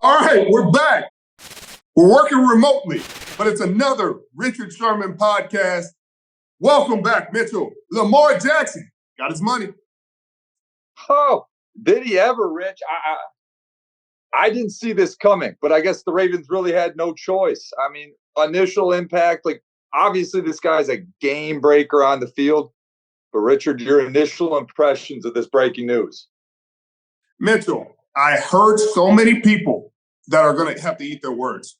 All right, we're back. We're working remotely, but it's another Richard Sherman podcast. Welcome back, Mitchell. Lamar Jackson got his money. Oh, did he ever, Rich? I didn't see this coming, but I guess the Ravens really had no choice. I mean, initial impact, like obviously this guy's a game breaker on the field. But Richard, your initial impressions of this breaking news? Mitchell, I heard so many people that are going to have to eat their words.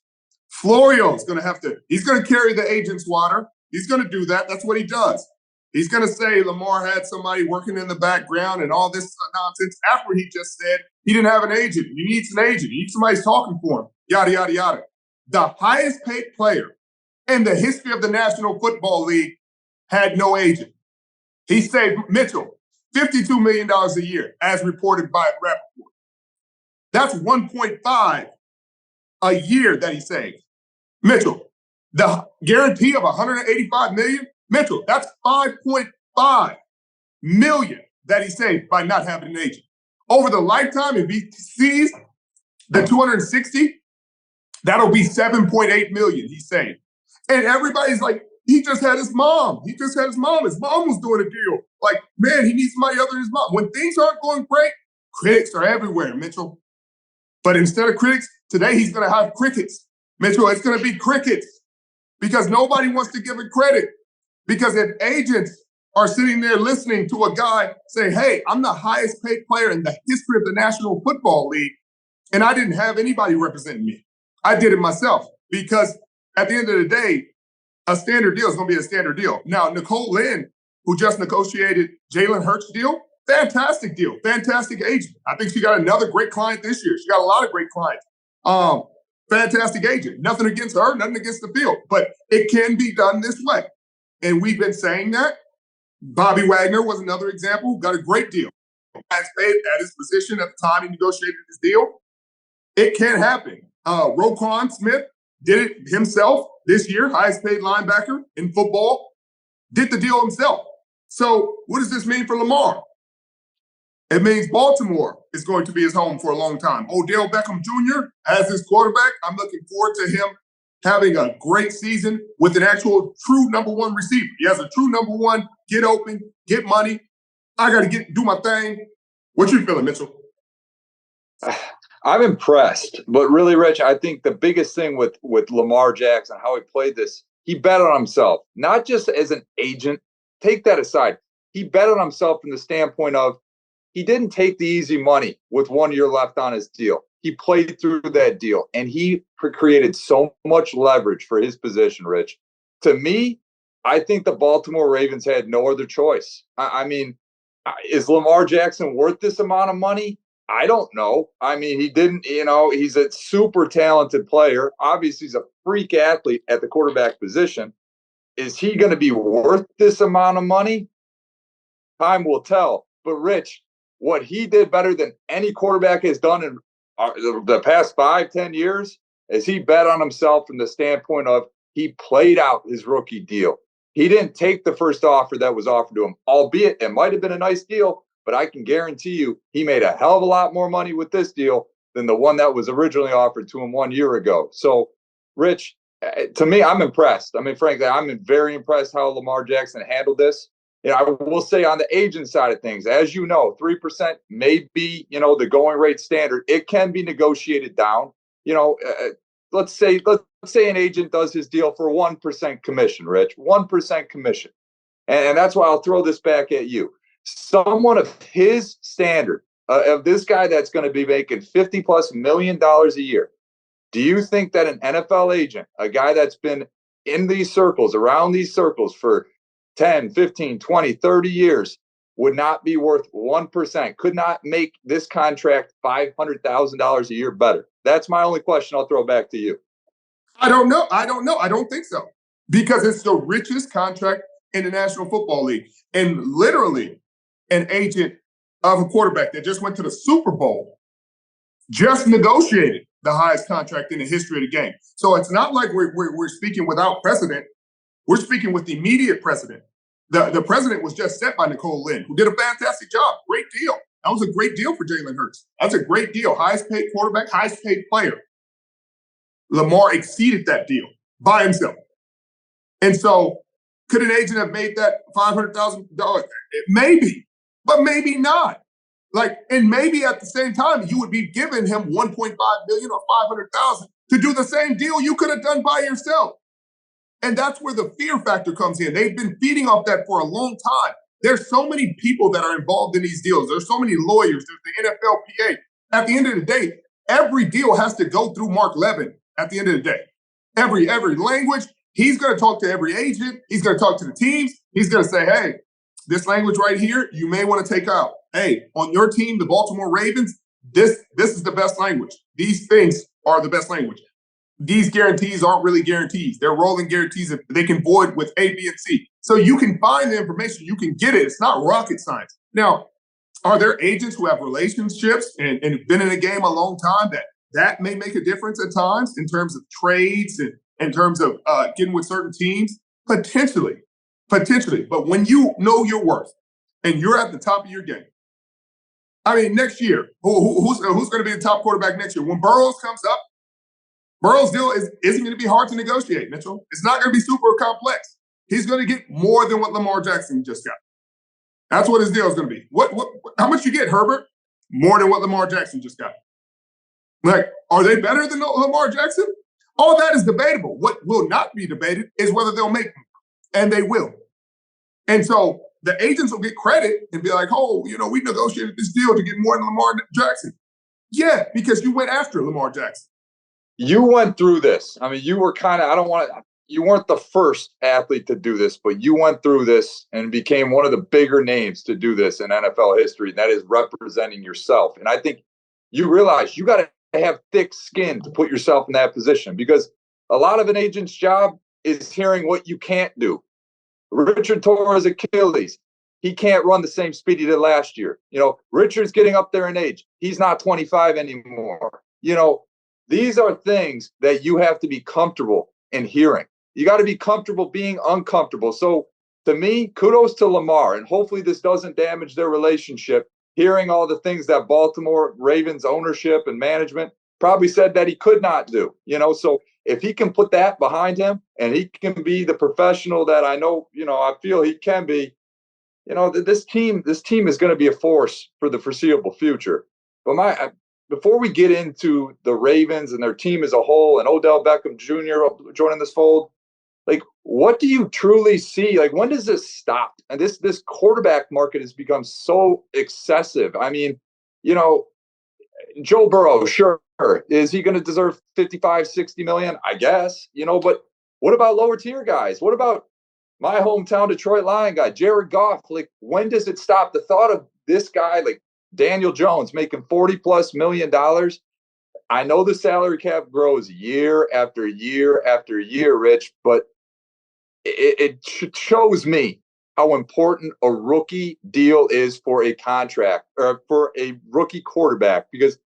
Florio's going to have to, he's going to carry the agent's water. He's going to do that. That's what he does. He's going to say Lamar had somebody working in the background and all this nonsense after he just said he didn't have an agent. He needs an agent. He needs somebody talking for him, yada, yada, yada. The highest paid player in the history of the National Football League had no agent. He saved Mitchell $52 million a year, as reported by Rappaport. That's 1.5 a year that he saved. Mitchell, the guarantee of $185 million, Mitchell, that's $5.5 million that he saved by not having an agent. Over the lifetime, if he sees the 260, that'll be $7.8 million he saved. And everybody's like, he just had his mom. He just had his mom. His mom was doing a deal. Like, man, he needs somebody other than his mom. When things aren't going great, critics are everywhere, Mitchell. But instead of critics, today he's going to have crickets. Mitchell, it's going to be crickets because nobody wants to give it credit. Because if agents are sitting there listening to a guy say, hey, I'm the highest paid player in the history of the National Football League, and I didn't have anybody representing me. I did it myself because at the end of the day, a standard deal is going to be a standard deal. Now, Nicole Lynn, who just negotiated Jalen Hurts' deal, fantastic deal, fantastic agent. I think she got another great client this year. She got a lot of great clients. Fantastic agent. Nothing against her, nothing against the field, but it can be done this way. And we've been saying that. Bobby Wagner was another example who got a great deal. As paid at his position at the time he negotiated his deal. It can happen. Roquan Smith did it himself this year, highest paid linebacker in football, did the deal himself. So what does this mean for Lamar? It means Baltimore is going to be his home for a long time. Odell Beckham Jr. as his quarterback. I'm looking forward to him having a great season with an actual true number one receiver. He has a true number one, get open, get money. I got to do my thing. What you feeling, Mitchell? I'm impressed, but really, Rich, I think the biggest thing with Lamar Jackson, how he played this, he bet on himself, not just as an agent. Take that aside. He bet on himself from the standpoint of he didn't take the easy money with 1 year left on his deal. He played through that deal, and he created so much leverage for his position, Rich. To me, I think the Baltimore Ravens had no other choice. I mean, is Lamar Jackson worth this amount of money? I don't know. I mean, he didn't, he's a super talented player. Obviously, he's a freak athlete at the quarterback position. Is he going to be worth this amount of money? Time will tell. But, Rich, what he did better than any quarterback has done in the past 5-10 years is he bet on himself from the standpoint of he played out his rookie deal. He didn't take the first offer that was offered to him, albeit it might have been a nice deal. But I can guarantee you he made a hell of a lot more money with this deal than the one that was originally offered to him 1 year ago. So, Rich, to me, I'm impressed. I mean, frankly, I'm very impressed how Lamar Jackson handled this. I will say on the agent side of things, as you know, 3% may be, the going rate standard. It can be negotiated down. Let's say an agent does his deal for 1% commission, Rich, 1% commission. And that's why I'll throw this back at you. Someone of his standard, of this guy that's going to be making $50+ million a year, do you think that an NFL agent, a guy that's been in these circles, around these circles for 10, 15, 20, 30 years, would not be worth 1%, could not make this contract $500,000 a year better? That's my only question. I'll throw it back to you. I don't know. I don't think so. Because it's the richest contract in the National Football League. And literally, an agent of a quarterback that just went to the Super Bowl just negotiated the highest contract in the history of the game. So it's not like we're speaking without precedent. We're speaking with the immediate precedent. The precedent was just set by Nicole Lynn, who did a fantastic job. Great deal. That was a great deal for Jalen Hurts. That's a great deal. Highest paid quarterback, highest paid player. Lamar exceeded that deal by himself. And so could an agent have made that $500,000? Maybe, but maybe not. Like, and maybe at the same time, you would be giving him $1.5 million or $500,000 to do the same deal you could have done by yourself. And that's where the fear factor comes in. They've been feeding off that for a long time. There's so many people that are involved in these deals. There's so many lawyers. There's the NFLPA. At the end of the day, every deal has to go through Mark Levin at the end of the day. Every language, he's going to talk to every agent. He's going to talk to the teams. He's going to say, hey, this language right here, you may want to take out. Hey, on your team, the Baltimore Ravens, this is the best language. These things are the best language. These guarantees aren't really guarantees. They're rolling guarantees that they can void with A, B, and C. So you can find the information. You can get it. It's not rocket science. Now, are there agents who have relationships and been in the game a long time that may make a difference at times in terms of trades and in terms of getting with certain teams? Potentially. But when you know your worth and you're at the top of your game, I mean, next year, who's going to be the top quarterback next year? When Burrows comes up, Burrow's deal isn't going to be hard to negotiate, Mitchell. It's not going to be super complex. He's going to get more than what Lamar Jackson just got. That's what his deal is going to be. How much you get, Herbert? More than what Lamar Jackson just got. Like, are they better than Lamar Jackson? All that is debatable. What will not be debated is whether they'll make them, and they will. And so the agents will get credit and be like, oh, we negotiated this deal to get more than Lamar Jackson. Yeah, because you went after Lamar Jackson. You went through this. I mean, you were you weren't the first athlete to do this, but you went through this and became one of the bigger names to do this in NFL history. And that is representing yourself. And I think you realize you got to have thick skin to put yourself in that position, because a lot of an agent's job is hearing what you can't do. Richard tore his Achilles. He can't run the same speed he did last year. Richard's getting up there in age. He's not 25 anymore. These are things that you have to be comfortable in hearing. You got to be comfortable being uncomfortable. So to me, kudos to Lamar, and hopefully this doesn't damage their relationship. Hearing all the things that Baltimore Ravens ownership and management probably said that he could not do, so if he can put that behind him and he can be the professional that I know, I feel he can be, this team is going to be a force for the foreseeable future. But before we get into the Ravens and their team as a whole and Odell Beckham Jr. joining this fold, like, what do you truly see? Like, when does this stop? And this quarterback market has become so excessive. I mean, Joe Burrow, sure. Is he going to deserve 55, 60 million? I guess, but what about lower tier guys? What about my hometown Detroit Lion guy, Jared Goff? Like, when does it stop? The thought of this guy, like Daniel Jones, making $40+ million. I know the salary cap grows year after year after year, Rich, but it shows me how important a rookie deal is for a contract or for a rookie quarterback. Because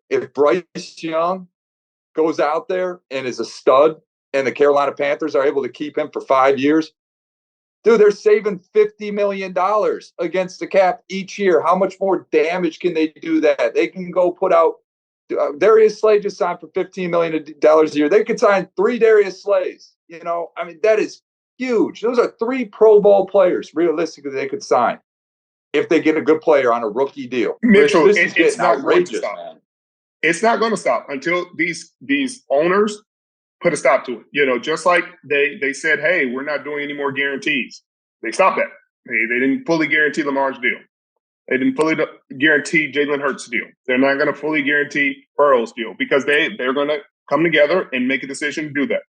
if Bryce Young goes out there and is a stud and the Carolina Panthers are able to keep him for 5 years, dude, they're saving $50 million against the cap each year. How much more damage can they do that? They can go put out Darius Slay just signed for $15 million a year. They could sign 3 Darius Slays. I mean, that is huge. Those are 3 Pro Bowl players, realistically, they could sign if they get a good player on a rookie deal. Mitchell, this is it's not outrageous, going to stop. man. It's not going to stop until these owners put a stop to it. Just like they said, hey, we're not doing any more guarantees. They stopped that. They didn't fully guarantee Lamar's deal. They didn't fully guarantee Jalen Hurts' deal. They're not going to fully guarantee Burrow's deal because they're going to come together and make a decision to do that.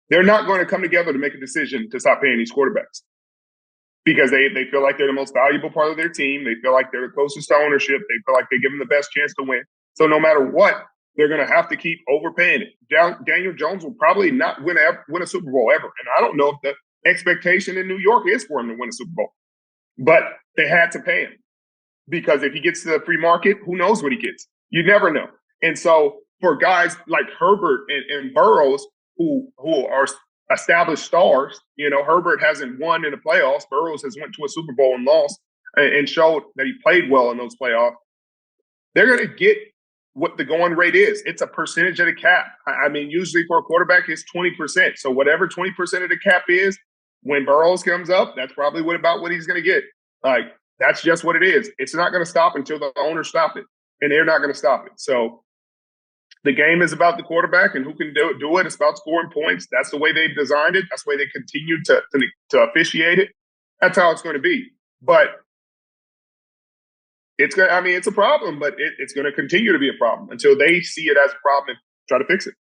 They're not going to come together to make a decision to stop paying these quarterbacks because they feel like they're the most valuable part of their team. They feel like they're the closest to ownership. They feel like they give them the best chance to win. So no matter what, they're going to have to keep overpaying it. Daniel Jones will probably not win a Super Bowl ever. And I don't know if the expectation in New York is for him to win a Super Bowl. But they had to pay him because if he gets to the free market, who knows what he gets? You never know. And so for guys like Herbert and Burrows, who are established stars, Herbert hasn't won in the playoffs. Burrows has went to a Super Bowl and lost. and showed that he played well in those playoffs, they're going to get what the going rate is. It's a percentage of the cap. I mean, usually for a quarterback, it's 20%. So whatever 20% of the cap is, when Burrows comes up, that's probably about what he's going to get. Like, that's just what it is. It's not going to stop until the owners stop it, and they're not going to stop it. So the game is about the quarterback and who can do it. It's about scoring points. That's the way they've designed it. That's the way they continue to officiate it. That's how it's going to be. But it's going. I mean, it's a problem, but it's going to continue to be a problem until they see it as a problem and try to fix it.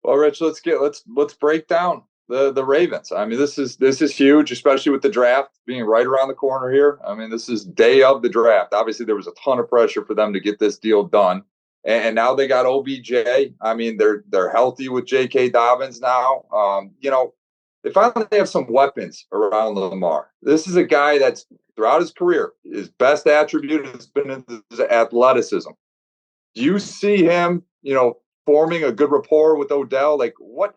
Well, Rich, let's break down the Ravens. I mean, this is huge, especially with the draft being right around the corner here. I mean, this is day of the draft. Obviously, there was a ton of pressure for them to get this deal done, and now they got OBJ. I mean, they're healthy with J.K. Dobbins now. They finally have some weapons around Lamar. This is a guy that's throughout his career, his best attribute has been his athleticism. Do you see him, forming a good rapport with Odell? Like, what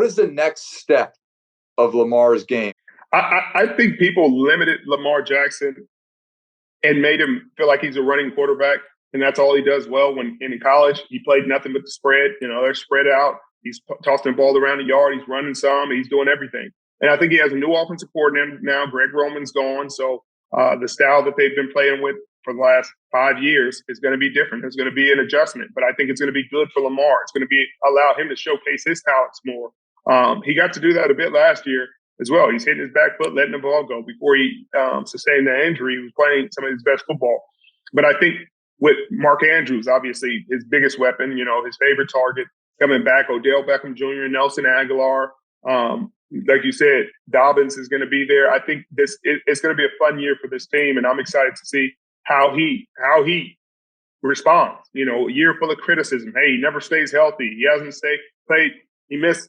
is the next step of Lamar's game? I think people limited Lamar Jackson and made him feel like he's a running quarterback, and that's all he does well. When in college, he played nothing but the spread. They're spread out. He's tossing the ball around the yard. He's running some. He's doing everything. And I think he has a new offensive coordinator now. Greg Roman's gone. So the style that they've been playing with for the last 5 years is going to be different. There's going to be an adjustment, but I think it's going to be good for Lamar. It's going to allow him to showcase his talents more. He got to do that a bit last year as well. He's hitting his back foot, letting the ball go. Before he sustained the injury, he was playing some of his best football. But I think with Mark Andrews, obviously his biggest weapon, his favorite target, coming back, Odell Beckham Jr., Nelson Aguilar. Like you said, Dobbins is going to be there. I think it's going to be a fun year for this team, and I'm excited to see how he responds. A year full of criticism. Hey, he never stays healthy. He hasn't played. He missed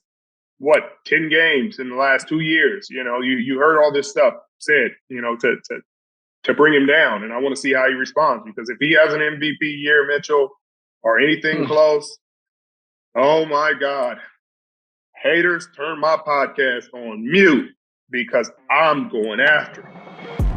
10 games in the last 2 years. You heard all this stuff said. To bring him down, and I want to see how he responds, because if he has an MVP year, Mitchell, or anything close, oh my God. Haters, turn my podcast on mute because I'm going after him.